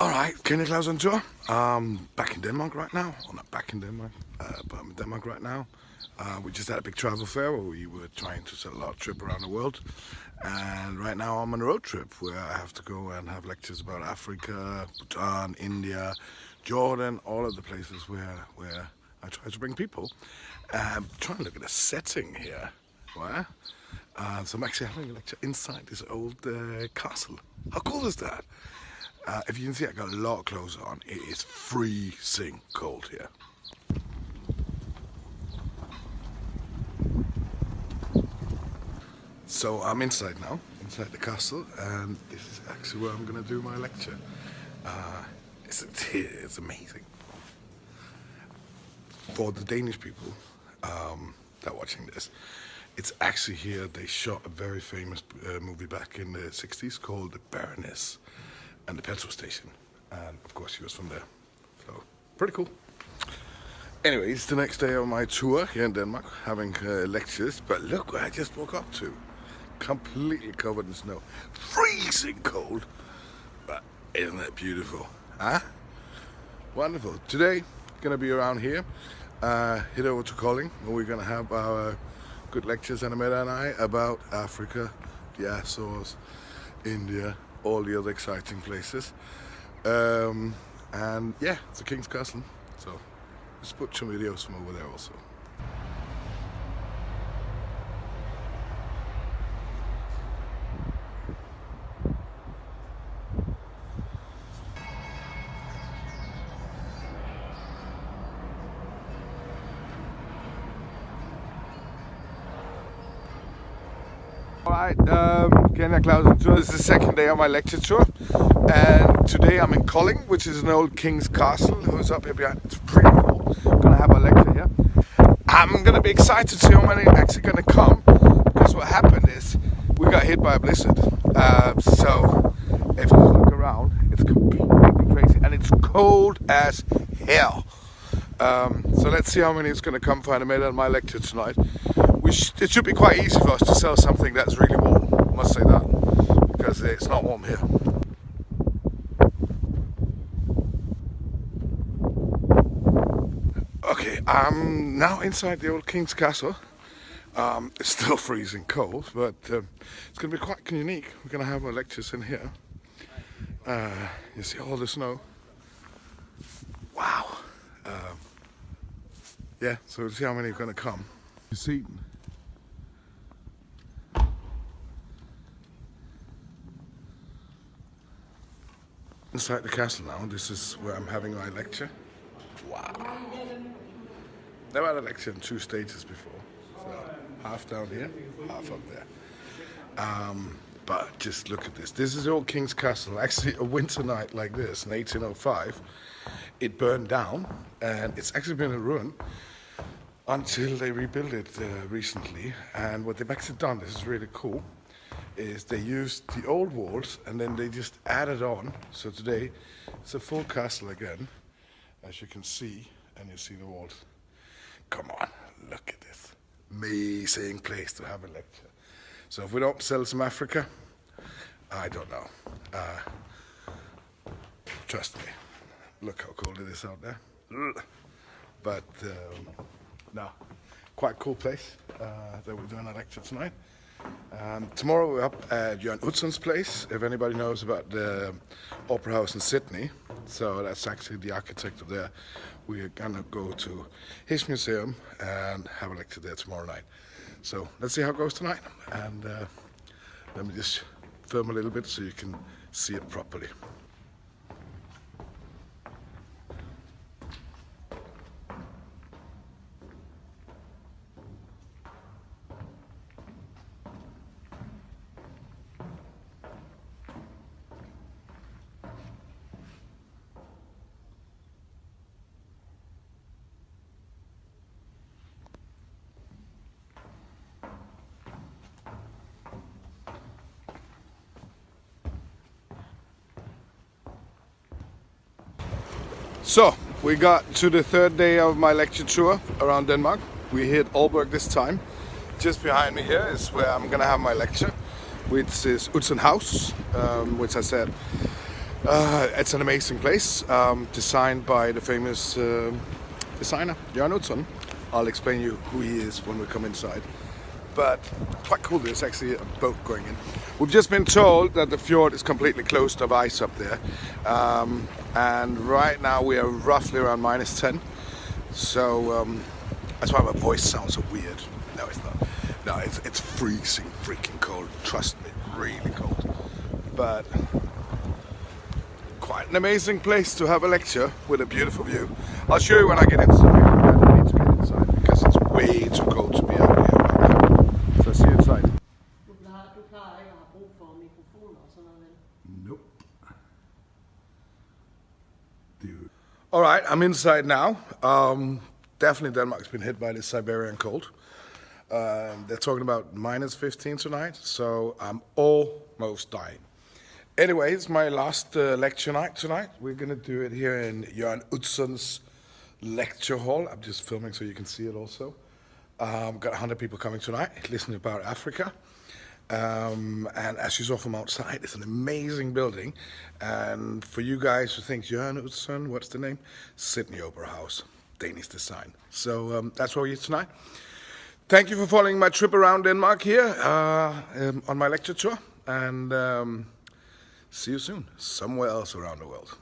Alright, Kenyaclaus on tour. Back in Denmark right now. Well, not back in Denmark, but I'm in Denmark right now. We just had a big travel fair where we were trying to sell our trip around the world. And right now I'm on a road trip where I have to go and have lectures about Africa, Bhutan, India, Jordan, all of the places where I try to bring people. Trying to look at the setting here. Where? So I'm actually having a lecture inside this old castle. How cool is that? If you can see, I got a lot of clothes on. It is freezing cold here. So I'm inside now, inside the castle, and this is actually where I'm going to do my lecture. It's amazing. For the Danish people that are watching this, it's actually here they shot a very famous movie back in the 60s called The Baroness and the petrol station, and of course she was from there, so pretty cool. Anyway, it's the next day of my tour here in Denmark, having lectures, but look where I just woke up to. Completely covered in snow, freezing cold, but isn't that beautiful, huh? Wonderful. Today, gonna be around here, head over to Kolding, where we're gonna have our good lectures, Anameta and I, about Africa, the Azores, India, all the other exciting places. And yeah, it's a King's Castle, so let's put some videos from over there also. Alright, Kenyaclaus on tour. This is the second day of my lecture tour, and today I'm in Kolding, which is an old King's Castle. Who's up here behind? It's pretty cool. Gonna have a lecture here. I'm gonna be excited to see how many are actually gonna come, because what happened is we got hit by a blizzard. So if you look around, it's completely crazy, and it's cold as hell. So let's see how many is gonna come for Anameta and my lecture tonight. It should be quite easy for us to sell something that's really warm, I must say that, because it's not warm here. Okay, I'm now inside the old King's Castle. It's still freezing cold, but it's going to be quite unique. We're going to have our lectures in here. You see all the snow. Wow. Yeah, so we'll see how many are going to come. You see. Inside the castle now, this is where I'm having my lecture. Wow. Never had a lecture in two stages before. So half down here, half up there. But just look at this. This is the old King's Castle. Actually, a winter night like this in 1805, it burned down, and it's actually been a ruin until they rebuilt it recently. And what they've actually done, this is really cool, is they used the old walls and then they just added on. So today it's a full castle again, as you can see, and you see the walls. Come on, look at this amazing place to have a lecture. So if we don't sell some Africa, I don't know. Trust me, look how cold it is out there. But no, quite cool place that we're doing a lecture tonight. Tomorrow we're up at Jørn Utzon's place, if anybody knows about the Opera House in Sydney. So that's actually the architect of there. We're gonna go to his museum and have a lecture there tomorrow night. So let's see how it goes tonight, and let me just film a little bit so you can see it properly. So, we got to the third day of my lecture tour around Denmark. We hit Aalborg this time. Just behind me here is where I'm gonna have my lecture, which is Utzon House, which I said It's an amazing place, designed by the famous designer, Jørn Utzon. I'll explain you who he is when we come inside. But quite cool, there's actually a boat going in. We've just been told that the fjord is completely closed of ice up there. And right now we are roughly around -10. So that's why my voice sounds so weird. No, it's not. No, it's freezing, freaking cold. Trust me, really cold. But quite an amazing place to have a lecture with a beautiful view. I'll show you when I get inside. I need to get inside because it's way too cold to be out here right now. So see you inside. Nope. Dude. All right, I'm inside now. Definitely Denmark's been hit by this Siberian cold. They're talking about -15 tonight, so I'm almost dying. Anyway, it's my last lecture night tonight. We're going to do it here in Jørn Utzon's lecture hall. I'm just filming so you can see it also. Got 100 people coming tonight, listening about Africa. And as you saw from outside, it's an amazing building. And for you guys who think Jørn Utzon, what's the name? Sydney Opera House, Danish design. So that's where we're tonight. Thank you for following my trip around Denmark here on my lecture tour. And see you soon, somewhere else around the world.